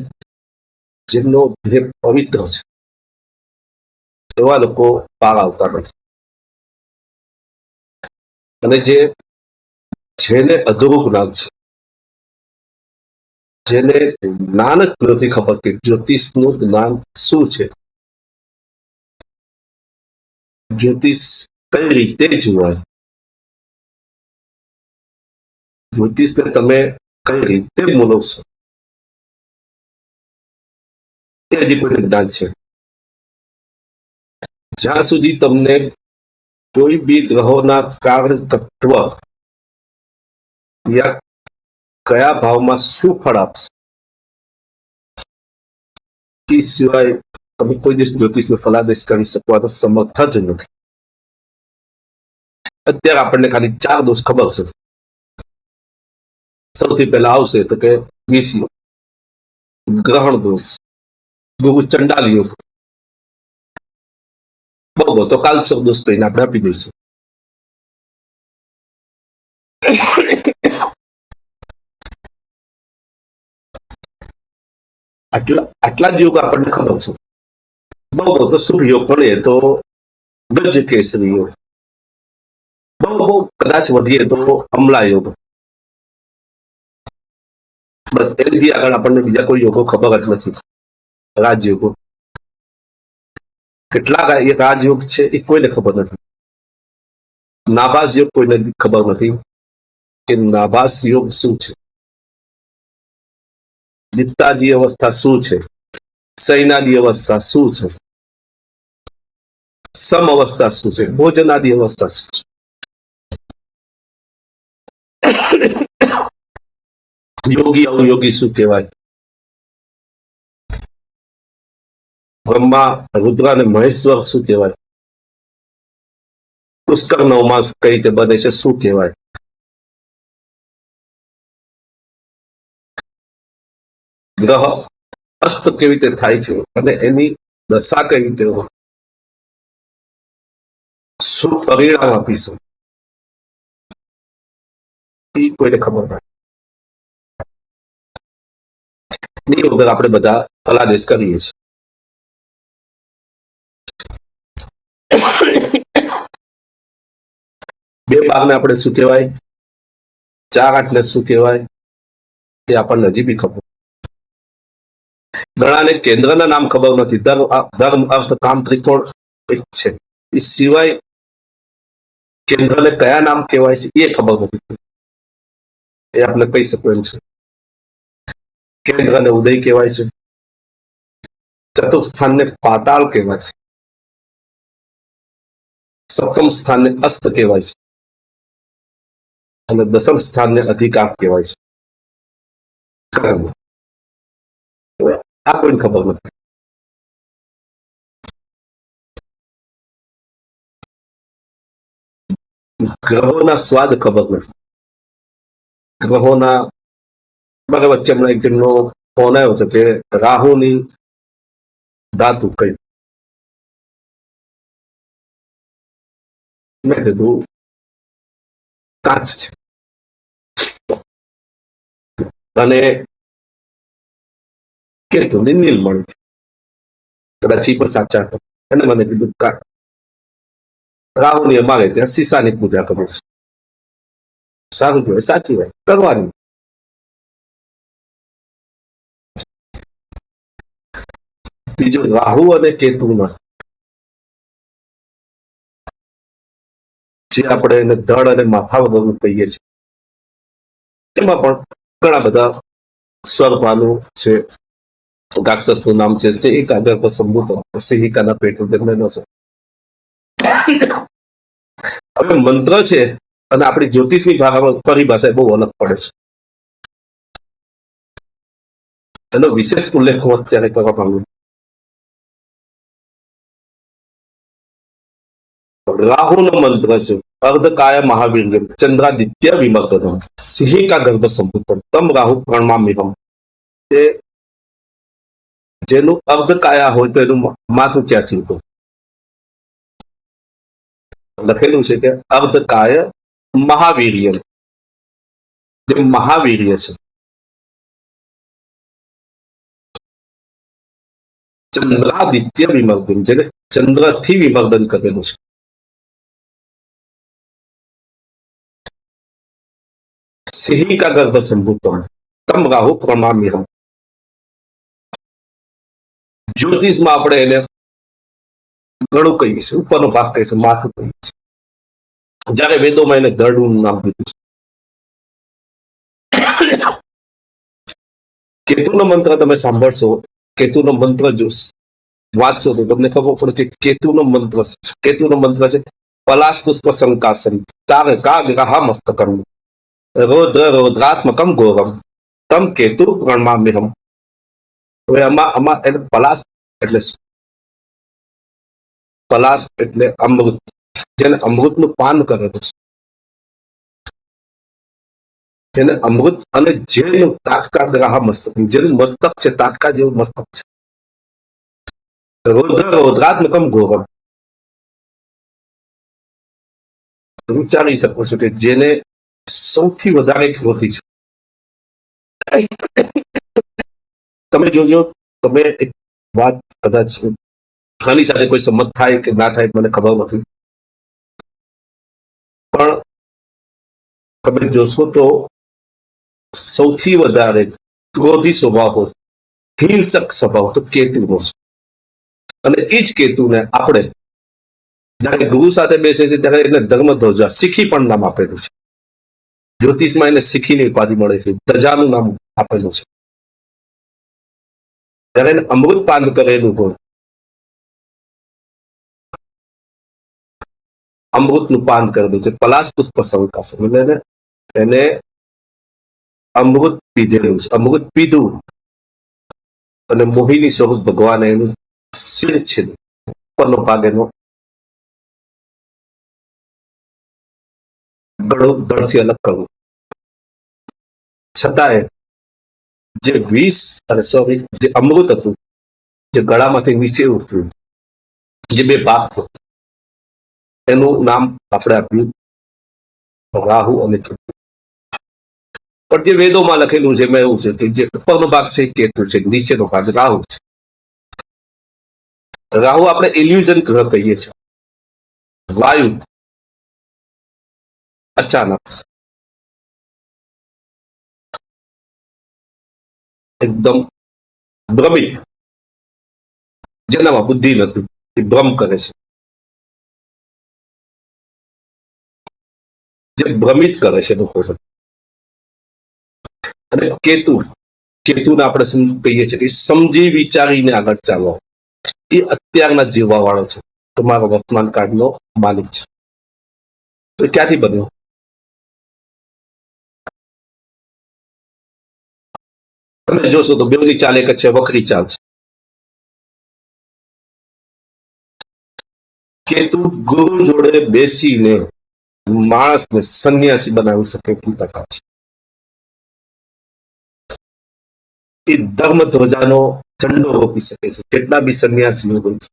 જેમનો જે પવિત્ર છે, એવા લોકો પાર આવતા નથી. અને જેને અધૂરું જ્ઞાન છે, જેને જ્ઞાન જ નથી ખબર કે જ્યોતિષનું જ્ઞાન શું છે, જ્યોતિષ કઈ રીતે જોવાય, જ્યોતિષને તમે કઈ રીતે બોલો છો, એ હજી કોઈ જ્ઞાન છે. જ્યાં સુધી તમને કોઈ બી ગ્રહોના કાર્ય તત્વ યા કયા ભાવમાં શું ફળ આપશે એ સિવાય તમે કોઈ દિવસ જ્યોતિષમાં ફલાદેશ કરી શકવાના સમર્થ જ નથી. અત્યારે આપણને ખાલી 4 દોષ ખબર છે. સૌથી પહેલા આવશે તો કે વિષય ગ્રહણ દોષ, ગુરુ ચંડાલ યોગ, બહુ તો કાલચર દોષ કહીને આપણે આપી દઈશું. આટલા જ યોગ આપણને ખબર છે. બહુ તો શુભ યોગ મળે તો ગજ કેસરી યોગ, બહુ કદાચ વધીએ તો અમલા યોગ. બસ એનાથી આગળ આપણને બીજા કોઈ યોગો ખબર જ નથી. રાજયોગો કેટલા રાજયોગ છે એ કોઈને ખબર નથી. નાભાસ યોગ કોઈને ખબર નથી કે નાભાસ યોગ શું છે, દીપ્તાજી અવસ્થા શું છે, સૈનાદી અવસ્થા શું છે, સમ અવસ્થા શું છે, ભોજનાદી અવસ્થા શું છે. યોગી અવયોગી શું કહેવાય, બ્રહ્મા રુદ્ર અને મહેશ્વર શું કહેવાય, પુષ્કર નવમાસ કઈ રીતે બને છે શું કહેવાય, ગ્રહ અસ્ત કેવી રીતે થાય છે અને એની દશા કઈ રીતે હોય, શું પરિણામ આપીશું એ કોઈને ખબર નથી. એ વગર આપણે બધા ફલાદેશ કરીએ છીએ. બે બારને આપણે શું કહેવાય, 4 8 ને શું કહેવાય એ આપણને હજી બી ખબર. ઘણાને કેન્દ્રના નામ ખબર નથી. ધર્મ અર્થ કામ ત્રિકોણ એક છે, એ સિવાય કેન્દ્રને કયા નામ કહેવાય છે એ ખબર નથી. એ આપણે કહી શકું એમ છે. કેન્દ્રને ઉદય કહેવાય છે, ચતુર્થ સ્થાનને પાતાળ કહેવાય છે, સપ્તમ સ્થાનને અસ્ત કહેવાય છે અને દસમ સ્થાનને અધિકાર કહેવાય છે. કર્મ આ કોઈને ખબર નથી. ગ્રહોના સ્વાદ ખબર નથી. ગ્રહોના મારા વચ્ચે હમણાં એક જણનો ફોન આવ્યો હતો કે રાહુની ધાતુ કઈ. મેં કીધું કાચ છે અને કેટલું નીલમણ છે. કદાચ એ પણ સાચા હતા. અને મને કીધું કાચ. રાહુની અમારે ત્યાં સીસાની પૂજા કરે છે. સારું કહેવાય, સાચી વાત કરવાની. બીજું રાહુ અને કેતુમાં જે આપણે એને ધડ અને માથા વગરનું કહીએ છીએ, એમાં પણ ઘણા બધા સ્વરપાનું છે. રાક્ષસનું નામ છે સિંહિકા ગર્ભ સંભૂત, સિંહિકાના પેટનું જન્મેલો છે. હવે મંત્ર છે અને આપણી જ્યોતિષની પરિભાષા બહુ અલગ પડે છે. એનો વિશેષ ઉલ્લેખ હું અત્યારે કરવા માંગુ. રાહુનો મંત્ર છે અર્ધકાય મહાવીર ચંદ્રાદિત્ય વિમર્તનમ સિંહિકા ગર્ભ સંભૂતમ તમ રાહુ પ્રણમામ્યહમ. એ જેનું અર્ધકાયા હોય તો એનું માથું ક્યાંથી હતું? લખેલું છે કે અર્ધકાય મહાવીર્ય, જે મહાવીર્ય છે. ચંદ્રાદિત્ય વિમર્દન, જેને ચંદ્રથી વિમર્દન કરેલું છે. સિંહિકા ગર્ભ સંભૂતમ તમ રાહુ પ્રણમામ્યહમ. જ્યોતિષમાં આપણે એને ગળું કહીએ છીએ, ઉપરનો ભાગ કહીએ છીએ, માથું કહીએ છીએ. જ્યારે વેદોમાં એને ધડનું નામ દીધું છે. કેતુનો મંત્ર તમે સાંભળશો, કેતુનો મંત્ર જો વાંચશો તો તમને ખબર પડે કે કેતુનો મંત્ર છે. કેતુનો મંત્ર છે પલાશ પુષ્પ શંકાસન તારકા ગ્રહ મસ્તકમ રૌદ્ર રૌદ્રાત્મકમ ઘોરમ તમ કેતુ પ્રણમામ્યહમ. હવે આમાં આમાં એટલે પલાશ એટલે શું? પલાશ એટલે અમૃત, જેને અમૃતનું પાન કરેલું છે, જેને અમૃત અને જેનું તાટકા ગ્રાહ મસ્તક, જેનું મસ્તક છે તાટકા જેવું મસ્તક છે. રૌદ્ર રૌદ્રાત્મકમ ઘોરમ, વિચારી શકો છો કે જેને સૌથી વધારે ક્રોધી છે. તમે જોજો, તમે એક વાત કદાચ આની સાથે કોઈ સંમત થાય કે ના થાય મને ખબર નથી, પણ તમે જોશો તો સૌથી વધારે ક્રોધી સ્વભાવ હોય, હિંસક સ્વભાવ તો કેતુનો છે. અને એ જ કેતુને આપણે જયારે ગુરુ સાથે બેસે છે ત્યારે એને ધર્મધ્વજા શીખી પણ નામ આપેલું છે. જ્યોતિષમાં એને શીખીની ઉપાધિ મળે છે, ધજાનું નામ આપેલું છે. ત્યારે એને અમૃત પાન કરેલું હોય, અમૃતનું પાન કરેલું છે, પલાશ પુષ્પ સંકાશ, એટલે એને અમૃત પીધેલું છે, અમૃત પીધું અને મોહિની સ્વરૂપ ભગવાને એનું શિર છે ઉપરનો ભાગ એનો ગળું ધડથી અલગ કરવું, છતાંય જે વિષ સોરી જે અમૃત હતું, જે ગળામાંથી નીચે ઉતર્યું, જે બે ભાગ હતો, એનું નામ આપણે આપ્યું રાહુ અને કેતુ. પણ જે વેદોમાં લખેલું છે એમાં એવું છે કે જે ઉપરનો ભાગ છે કેતુ છે, નીચેનો ભાગ રાહુ છે. રાહુ આપણે ઇલ્યુઝન ગ્રહ કહીએ છીએ. વાયુ અચાનક એકદમ ભ્રમિત, જેનામાં બુદ્ધિ નથી, એ ભ્રમ કરે છે, જે ભ્રમિત કરે છે લોકો. અને કેતુ, કેતુને આપણે કહીએ છીએ કે સમજી વિચારીને આગળ ચાલો, એ અત્યારના જીવવા વાળો છે, તમારો વર્તમાન કાળનો માલિક છે. તો ક્યાંથી બન્યો? તમે જોશો તો બેવની ચાલ એક છે, વખરી ચાલ છે. કેતુ ગુરુ જોડે બેસીને માણસને સંન્યાસી બનાવી શકે એટલી તાકાત છે. એ ધર્મ ધ્વજાનો ઝંડો રોપી શકે છે. કેટલા બી સંન્યાસીઓ હોય છે,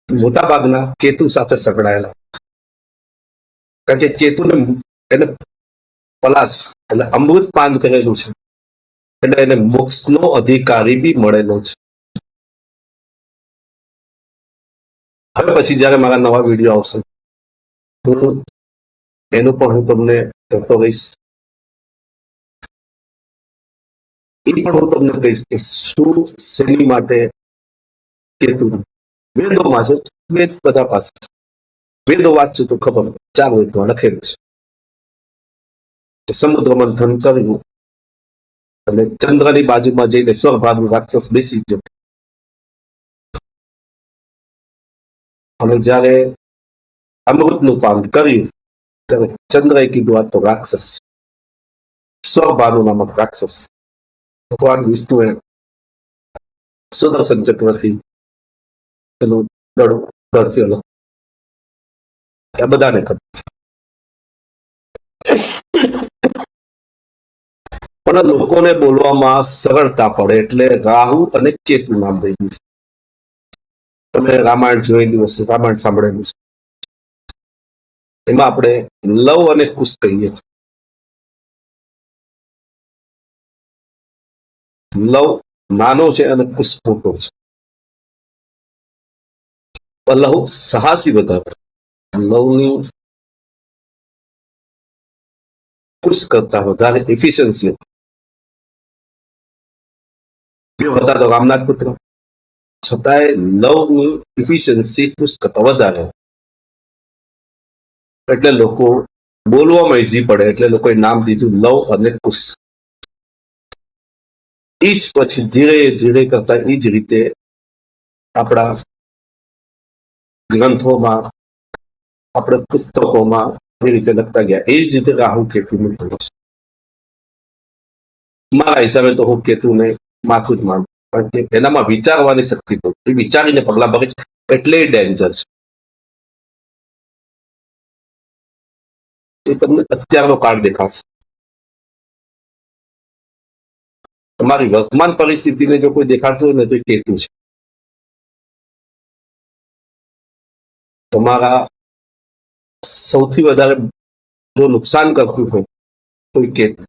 મોટા ભાગના કેતુ સાથે સંકળાયેલા, કારણ કે કેતુને એને પલાશ એટલે અમૃત પાન કરેલું છે, એટલે એને મોક્ષનો અધિકારી બી મળેલો છે. હવે પછી જયારે મારા નવા વિડીયો આવશે, હું એનું પણ હું તમને કહેતો રહીશ. એ પણ હું તમને કહીશ કે શું શેની માટે કેતુ વેદોમાં છે, વેદ બધા પાસે વેદો વાંચશું તો ખબર, 4 વેદમાં લખેલું છે કે સમુદ્ર મંથન કર્યું અને ચંદ્રની બાજુમાં જઈને સ્વર્ગભાગનું રાક્ષસ બેસી ગયો, અને જયારે અમૃતનું પાન કર્યું ત્યારે ચંદ્રએ કીધું આ તો રાક્ષસ, સ્વભાનુ નામક રાક્ષસ. ભગવાન વિષ્ણુએ સુદર્શન ચક્રથી પેલું દળથી અલગ, આ બધાને ખબર છે. પણ લોકોને બોલવામાં સરળતા પડે એટલે રાહુ અને કેતુ નામ દઈ દીધું. તમે રામાયણ જોયેલું હશે, રામાયણ સાંભળેલું છે, એમાં આપણે લવ અને કુશ કહીએ છીએ. લવ નાનો છે અને કુશ મોટો છે. લવ સાહસી વધારે, લવની કુશ કરતા વધારે એફિશિયન્સી બે હતા તો રામનાથ પુત્ર, છતાંય લવની એફિશિયન્સી કુશ કરતા વધારે, એટલે લોકો બોલવામાં ઈઝી પડે એટલે લોકોએ નામ દીધું લવ અને કુશ. એ જ પછી ધીરે ધીરે કરતા એ જ રીતે આપણા ગ્રંથોમાં, આપણે પુસ્તકોમાં એ રીતે લખતા ગયા. એ જ રીતે રાહુ કેતુનું છે. મારા હિસાબે તો હું કેતુને માથું જ માનું. કારણ કે એનામાં વિચારવાની શક્તિ તો એ વિચારીને પગલા ભરે છે, એટલે ડેન્જર છે. એ તમને અત્યારનો કાળ દેખાશે. તમારી વર્તમાન પરિસ્થિતિને જો કોઈ દેખાતું હોય ને તો એ કેતુ છે. તમારા સૌથી વધારે જો નુકસાન કરતું હોય તો એ કેતુ,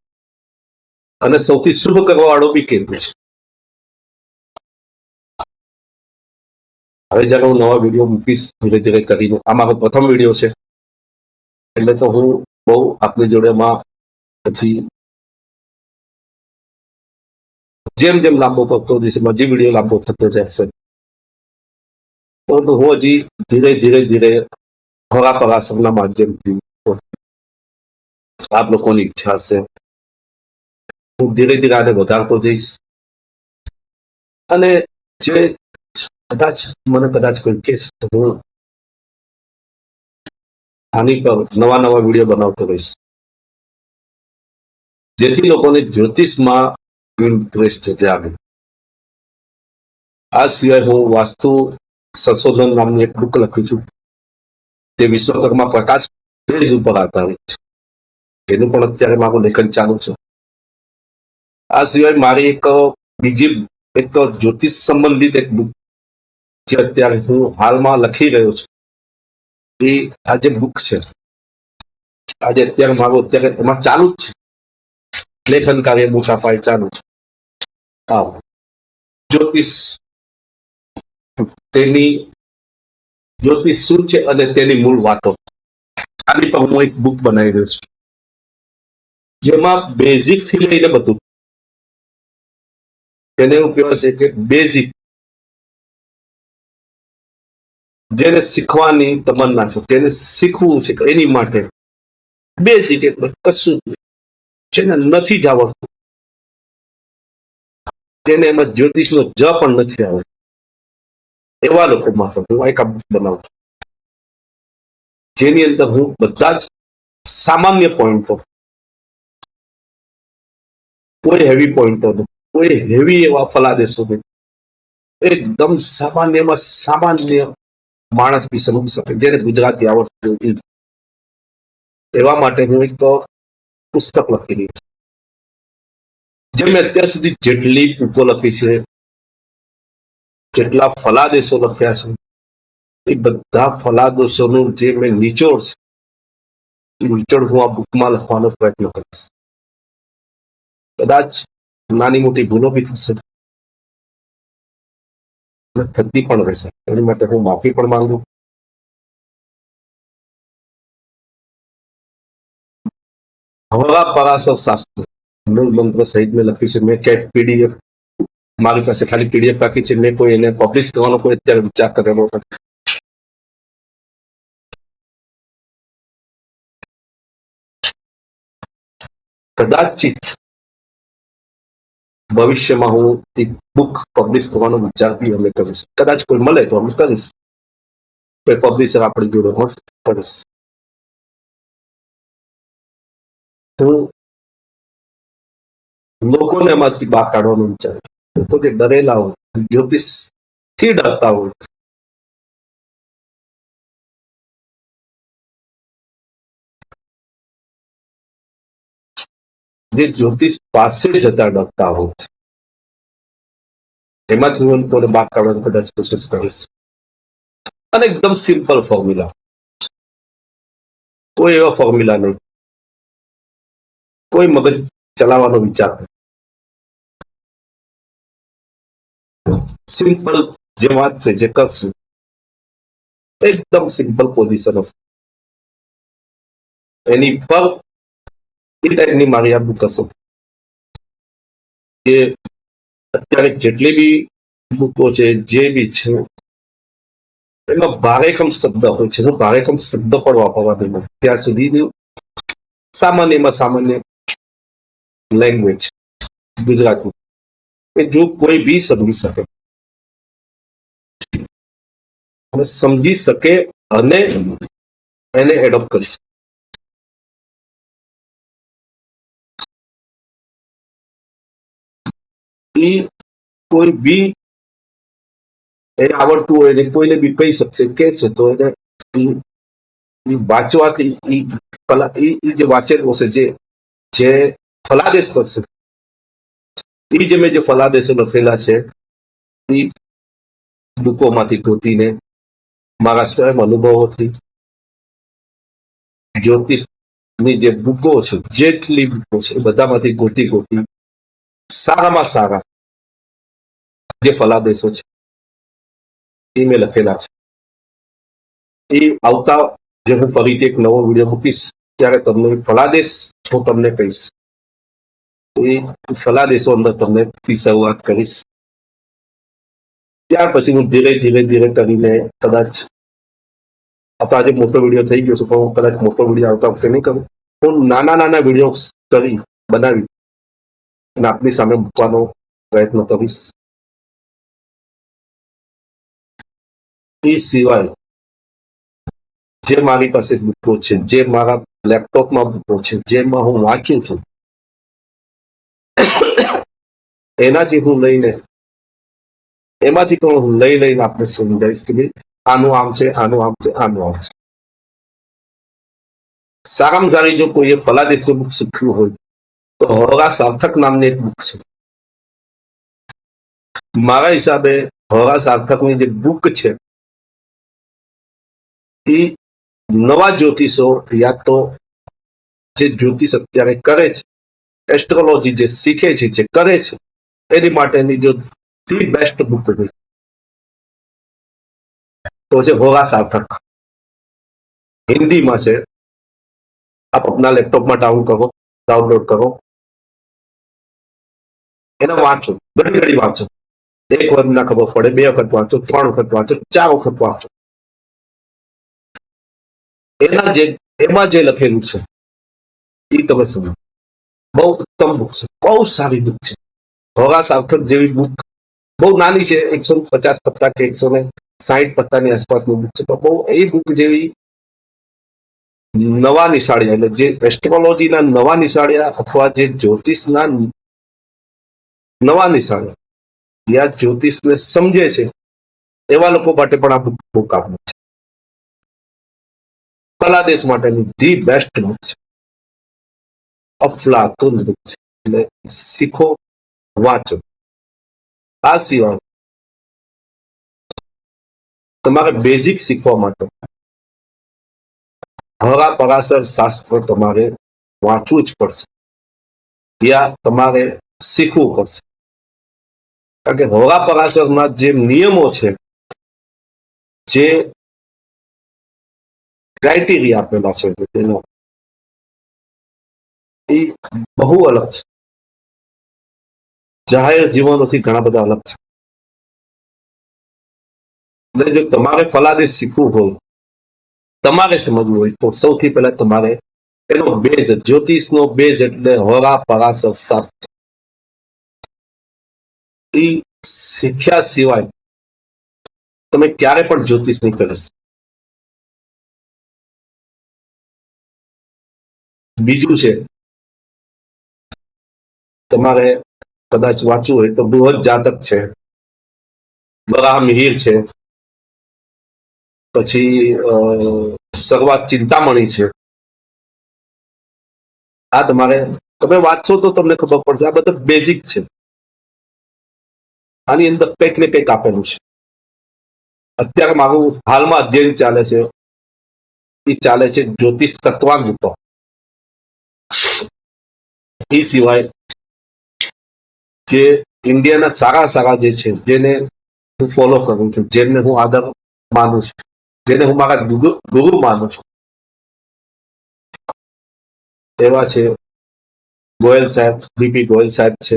અને સૌથી શુભ કરવા વાળો બી કેતુ છે. હવે જયારે હું નવા વિડીયો મૂકીશ ધીરે ધીરે કરીને, આ મારો પ્રથમ વિડીયો છે, એટલે તો હું બહુ આપની જોડેમાં પછી જેમ જેમ લાંબો કરતો જઈશ હજી વિડીયો લાંબો થતો જશે, પરંતુ હું હજી ધીરે ધીરે ધીરે હરા પરાશરના માધ્યમથી આપ લોકોની ઈચ્છા છે, હું ધીરે ધીરે આને વધારતો જઈશ. અને જે કદાચ મને કોઈ કહેશે તો હું આની પર નવા નવા વિડીયો બનાવતો રહીશ, જેથી લોકોને જ્યોતિષમાં ઇન્ટરેસ્ટ જાગે. આ સિવાય હું વાસ્તુ સંશોધન નામની એક બુક લખી છું, તે વિશ્વકર્મા પ્રકાશ પેજ ઉપર આધારિત છે. એનું પણ અત્યારે મારું લેખન ચાલુ છે. આ સિવાય મારી એક બીજી એક જ્યોતિષ સંબંધિત એક બુક જે અત્યારે હું હાલમાં લખી રહ્યો છું, એ આ જે બુક છે આજે અત્યારે મારું અત્યારે એમાં ચાલુ જ છે, લેખન કાર્ય મોટા પાયે ચાલુ છે. જ્યોતિષ, તેની જ્યોતિષ શું છે અને તેની મૂળ વાતો, આની પર હું એક બુક બનાવી રહ્યો છું, જેમાં બેઝિક થી લઈને બધું, તેને એવું કહેવાય છે કે બેઝિક, જેને શીખવાની તમન્ના છે, જેને શીખવું છે એની માટે બેઝિક એટલે કશું, જેને નથી જ આવડતું, જેને એમાં જ્યોતિષનો જ પણ નથી આવડતું, એવા લોકો માટે હું એક બુક બનાવું છું, જેની અંદર હું બધા જ સામાન્ય પોઈન્ટો, કોઈ હેવી પોઈન્ટો નહીં, કોઈ હેવી એવા ફલાદેશો નહીં, એકદમ સામાન્યમાં સામાન્ય માણસ બી સમજી શકે, જેને ગુજરાતી આવડતું હોય એવા માટે હું એક પુસ્તક લખી રહ્યું છું. જે મેં અત્યાર સુધી જેટલી બુકો લખી છે, જેટલા ફલાદેશો લખ્યા છે, એ બધા ફલાદેશોનું જે મેં નિચોડ છે, એ નિચોડ હું આ બુકમાં લખવાનો પ્રયત્ન કરીશ. કદાચ નાની મોટી ભૂલો બી થશે, થતી પણ રહેશે, એની માટે હું માફી પણ માંગુ. હવા પરાશર શાસ્ત્ર મૂળ મંત્ર સહિત મેં લખ્યું છે. મેં કેટ પીડીએફ મારી પાસે ખાલી પીડીએફ બાકી છે, મેં કોઈ એને પબ્લિશ કરવાનો કોઈ અત્યારે વિચાર કરેલો નથી. કદાચિત ભવિષ્યમાં હું એક બુક પબ્લિશ કરવાનો વિચાર બી અમે કરીશ, કદાચ કોઈ મળે તો અમે કરીશ, કોઈ પબ્લિશર આપણી જોડે હશે કરીશ. હું લોકોને એમાંથી બહાર કાઢવાનું વિચાર, તો કે ડરેલા હોય, જ્યોતિષ થી ડરતા હોય, જે જ્યોતિષ પાસે જતા ડરતા હોય છે, એમાંથી હું લોકોને બહાર કાઢવાની કદાચ કોશિશ કરીશ. અને એકદમ સિમ્પલ ફોર્મ્યુલા, કોઈ એવા ફોર્મ્યુલા નહીં, કોઈ મગજ ચલાવવાનો વિચાર નહીં, સિમ્પલ જે વાત છે, જે કરશે એકદમ સિમ્પલ પોઝિશન હશે, એની પર એ ટાઈપની મારી આ બુક હશે. કે અત્યારે જેટલી બી બુકો છે, જે બી છે, એમાં ભારેખમ શબ્દ હોય છે, હું ભારેખમ શબ્દ પણ વાપરવા દઉં ત્યાં સુધી સામાન્યમાં સામાન્ય લેંગ્વેજ ગુજરાતી, કે જો કોઈ બી સમજી શકે અને સમજી શકે અને એને એડોપ્ટ કરી શકે. કોઈ બી એને આવડતું હોય ને કોઈને બી કહી શકશે કહેશે તો એને વાંચવાથી જે વાંચેલું હશે જે ફલાદેશ કરશે એ જે મેં જે ફલાદેશો લખેલા છે એ બુકોમાંથી ગોતીને મારા સ્વયં અનુભવોથી જ્યોતિષની જે બુકો છે જેટલી બુકો છે બધામાંથી ગોતી સારામાં સારા જે ફલાદેશો છે એ મેં લખેલા છે. એ આવતા જે હું ફરીથી એક નવો વિડીયો મૂકીશ ત્યારે તમને ફલાદેશ હું તમને કહીશ. એ ફલાદેશો અંદર તમને શરૂઆત કરીશ. ત્યાર પછી હું ધીરે કરીને કદાચ અત્યારે આજે મોટો વિડીયો થઈ ગયો છે પણ હું કદાચ મોટો વિડીયો આવતા વખતે નહીં કરું. હું નાના વિડીયો બનાવી અને આપની સામે મૂકવાનો પ્રયત્ન કરીશ. એ સિવાય જે મારી પાસે બુકો છે, જે મારા લેપટોપમાં બુકો છે, જેમાં હું વાંચું છું એનાથી હું એમાંથી તો હું લઈને આપણે સમજાવીશ કે આનું આમ છે, આનું આમ છે, આનું આમ છે. સારામાં સારી જો કોઈએ ફલાદેશનું બુક શીખ્યું હોય તો હોરા સાર્થક નામની એક બુક છે. મારા હિસાબે હોરા સાર્થકની જે બુક છે એ નવા જ્યોતિષો યા તો જે જ્યોતિષ અત્યારે કરે છે, એસ્ટ્રોલોજી જે શીખે છે, જે કરે છે એની માટેની જો ધી બેસ્ટ બુક તો છે હોરા સાર્થક. હિન્દીમાં છે. આપ अपना લેપટોપમાં ડાઉનલોડ કરો એને વાંચો, ઘડી વાંચો. એક વાર ના ખબર પડે, 2 વખત વાંચો, 3 વખત વાંચો, 4 વખત વાંચો. એમાં જે લખેલું છે એ તમે સમજો. બહુ ઉત્તમ બુક છે, બહુ સારી બુક છે. હોરા સાર્થક જેવી બુક બહુ નાની છે, 150 પત્તા કે 160 પત્તાની આસપાસની બુક છે. તો બહુ એ બુક જેવી નવા નિશાળિયા એટલે જે એસ્ટ્રોલોજીના નવા નિશાળિયા અથવા જે જ્યોતિષના નવા નિશાળિયા યા જ્યોતિષને સમજે છે એવા લોકો માટે પણ આ બુક આપવું છે. ફલાદેશ માટેની ધી બેસ્ટ બુક છે. અફલાતુન બુક છે. એટલે શીખો, વાંચો. આ સિવાય તમારે બેઝિક શીખવા માટે હોરા પરાશર શાસ્ત્ર તમારે વાંચવું જ પડશે યા તમારે શીખવું પડશે. કારણ કે હોરા પરાશરના જે નિયમો છે, જે ક્રાઇટેરિયા આપેલા છે તેનો એ બહુ અલગ છે. જાહેર જીવનોથી ઘણા બધા અલગ છે. એટલે જો તમારે ફલાદેશ શીખવું હોય, તમારે સમજવું હોય તો સૌથી પહેલા તમારે એનો બેઝ, જ્યોતિષનો બેઝ એટલે હોરા પરાશર શાસ્ત્ર એ શીખ્યા સિવાય તમે ક્યારે પણ જ્યોતિષ નહીં કરી શકો. બીજું છે તમારે કદાચ વાંચવું હોય તો બૃહદ જાતક છે, વરાહ મિહિર છે, પછી શરૂઆત ચિંતામણી છે. આ તમે વાંચશો તો તમને ખબર પડશે. આ બધા બેઝિક છે. આની અંદર કંઈક ને કંઈક આપેલું છે. અત્યારે મારું હાલમાં અધ્યયન ચાલે છે એ ચાલે છે જ્યોતિષ તત્વાંગતો. એ સિવાય જે ઇન્ડિયાના સારા જે છે, જેને હું ફોલો કરું છું, જેમને હું આદર માનું છું, જેને હું મારા ગુરુ માનું છું, એવા છે ગોયલ સાહેબ, બીપી ગોયલ સાહેબ છે,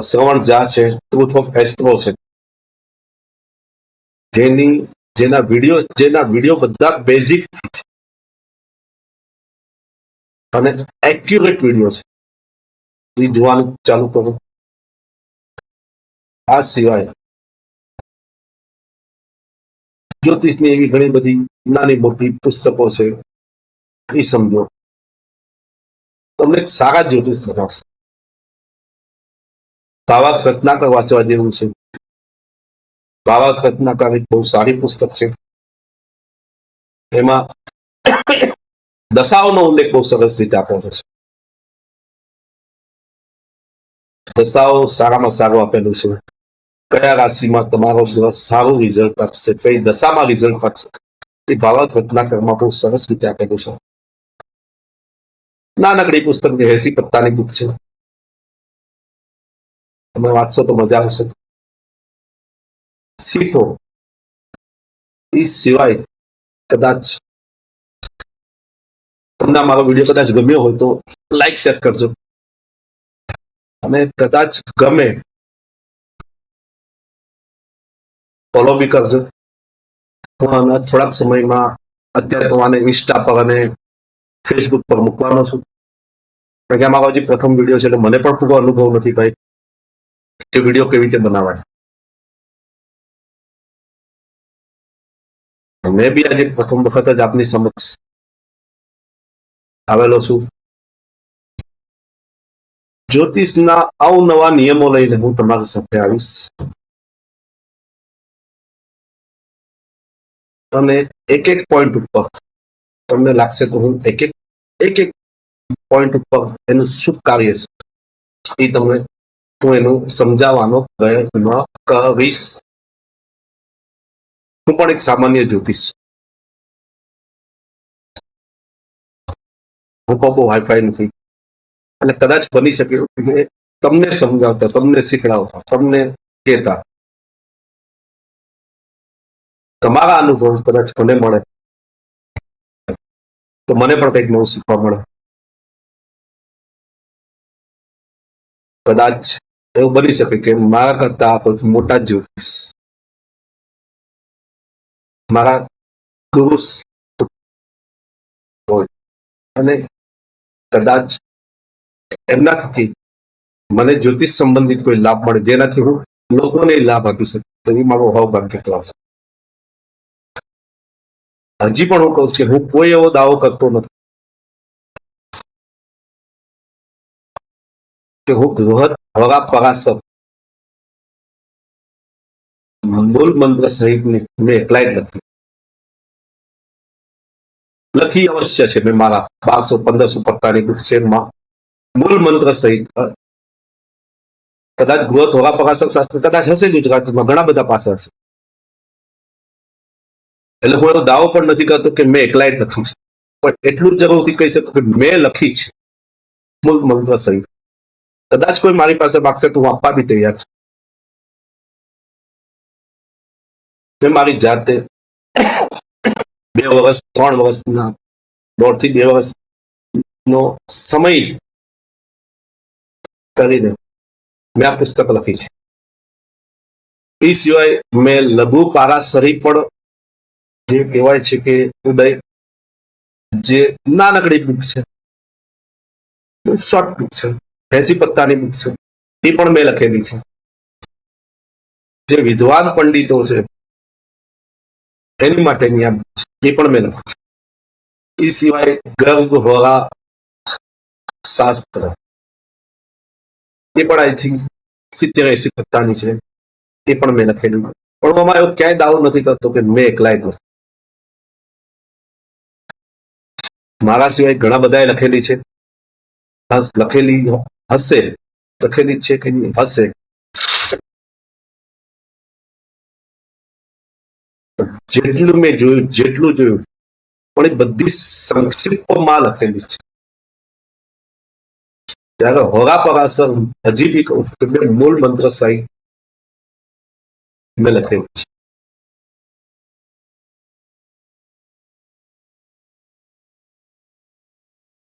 શ્રવણ ઝા છે, ટ્રુથ ઓફ એસ્ટ્રો છે, જેના વિડીયો બધા બેઝિક છે અને એક્યુરેટ વિડીયો છે. એ જોવાનું ચાલુ કરો. આ સિવાય જ્યોતિષની એવી ઘણી બધી નાની મોટી પુસ્તકો છે, એ સમજો. તમને સારા જ્યોતિષ બનાવશે. ભાવાર્થ રત્નાકર વાંચવા જેવું છે. ભાવાર્થ રત્નાકર એક બહુ સારી પુસ્તક છે. એમાં દશાઓનો ઉલ્લેખ બહુ સરસ રીતે આપેલો છે. દશાઓ સારામાં સારું આપેલું છે. કયા રાશિમાં તમારો દિવસ સારું રિઝલ્ટ આપશે, કઈ દશામાં રિઝલ્ટ આપશે, એ ભાવાર્થ રત્નાકરમાં બહુ સરસ રીતે આપેલું છે. નાનકડી પુસ્તક 80 પત્તાની બુક છે. તમે વાંચશો તો મજા આવશે. શીખો. એ સિવાય કદાચ તમને મારો વિડીયો કદાચ ગમ્યો હોય તો લાઈક શેર કરજો, અને કદાચ ગમે ફોલો બી કરજો. હું થોડાક સમયમાં અત્યારે તમારે ઇન્સ્ટા પર અને ફેસબુક પર મૂકવાનો છું, કારણ કે આ મારો હજી પ્રથમ વિડીયો છે એટલે મને પણ પૂરો અનુભવ નથી ભાઈ કે વિડીયો કેવી રીતે બનાવાય. મેં બી આજે પ્રથમ વખત જ આપની સમક્ષ આવેલો છું. જ્યોતિષના અવનવા નિયમો લઈને હું તમારી સાથે આવીશ, અને એક એક પોઈન્ટ ઉપર તમને લાગશે તો હું એક એક પોઈન્ટ ઉપર એનું શું કાર્ય છે એ તમને હું એનું સમજાવવાનો પ્રયત્ન કરીશ. હું પણ એક સામાન્ય જ્યોતિષ, હું બહુ હાઈફાઈ નથી, અને કદાચ બની શકે કે તમને સમજાવતા, તમને શીખડાવતા, તમને કહેતા તમારા અનુભવ કદાચ મને મળે તો મને પણ કંઈક નવું શીખવા મળે. કદાચ એવું બની શકે કે મારા કરતા મોટા જ્યોતિષ મારા ગુરુ હોય, અને કદાચ એમના થકી મને જ્યોતિષ સંબંધિત કોઈ લાભ મળે જેનાથી હું લોકોને લાભ આપી શકું, તો એ મારો સૌભાગ્ય કહેવાશે. હજી પણ હું કહું છું, હું કોઈ એવો દાવો કરતો નથી કે હું બૃહદ હવા પરાશર મૂળ મંત્ર સહિતની મેં એકલા જ લખી અવશ્ય છે. મેં મારા 1200-1500 પત્તાની બુક છે, મૂળ મંત્ર સહિત. કદાચ બૃહદ હવા પરાશર શાસ્ત્ર કદાચ હશે ગુજરાતીમાં, ઘણા બધા પાસે હશે, એટલે હું એવો દાવો પણ નથી કરતો કે મેં એકલા જ લખી છે, પણ એટલું જ જરૂરથી કહી શકું કે મેં લખી છે મૂળ મંત્ર સહિત. કદાચ કોઈ મારી પાસે માગશે તો હું આપવા બી તૈયાર છું. મેં મારી જાતે 2 વર્ષ 3 વર્ષના 1.5 થી 2 વર્ષનો સમય કરીને મેં આ પુસ્તક લખી છે. એ સિવાય મેં લઘુ પારાશરી પણ, જે કહેવાય છે કે ઉદય, જે નાનકડી બુક છે, શોર્ટ બુક છે, 80 પત્તાની બુક છે, એ પણ મેં લખેલી છે. જે વિદ્વાન પંડિતો છે એની માટેની આ બુક છે, એ પણ મેં લખી છે. એ સિવાય ગર્ભ હોરા શાસ્ત્ર, એ પણ આઈ થિંક 70-80 પત્તાની છે, એ પણ મેં લખેલું. પણ હું આમાં એવો ક્યાંય દાવો નથી કરતો કે મેં એકલા જ લખ્યું. મારા સિવાય ઘણા બધાએ લખેલી છે, લખેલી હશે, લખેલી છે કે નહીં હશે, જેટલું મેં જોયું, જેટલું જોયું, પણ એ બધી સંક્ષિપ્તમાં લખેલી છે. ત્યારે હોરા પરાશર હજી બી કહું કે મૂળ મંત્ર સહિત મેં લખેલું છે.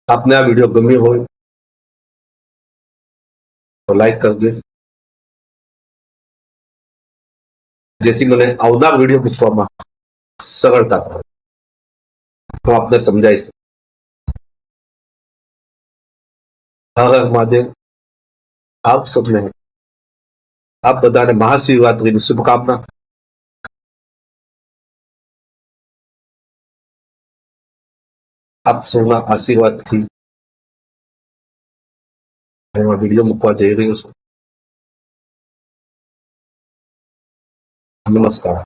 આપને આ વિડીયો ગમ્યો હોય તો લાઈક કરજો, જેથી મને આવનાર વિડીયો પૂછવામાં સરળતા પડે, હું આપને સમજાઈશ. હર હર મહાદેવ. આપ સૌને, આપ બધાને મહાશિવરાત્રીની શુભકામના. આપ સૌના આશીર્વાદથી એમાં વિડીયો મૂકવા જઈ રહ્યો છું. નમસ્કાર.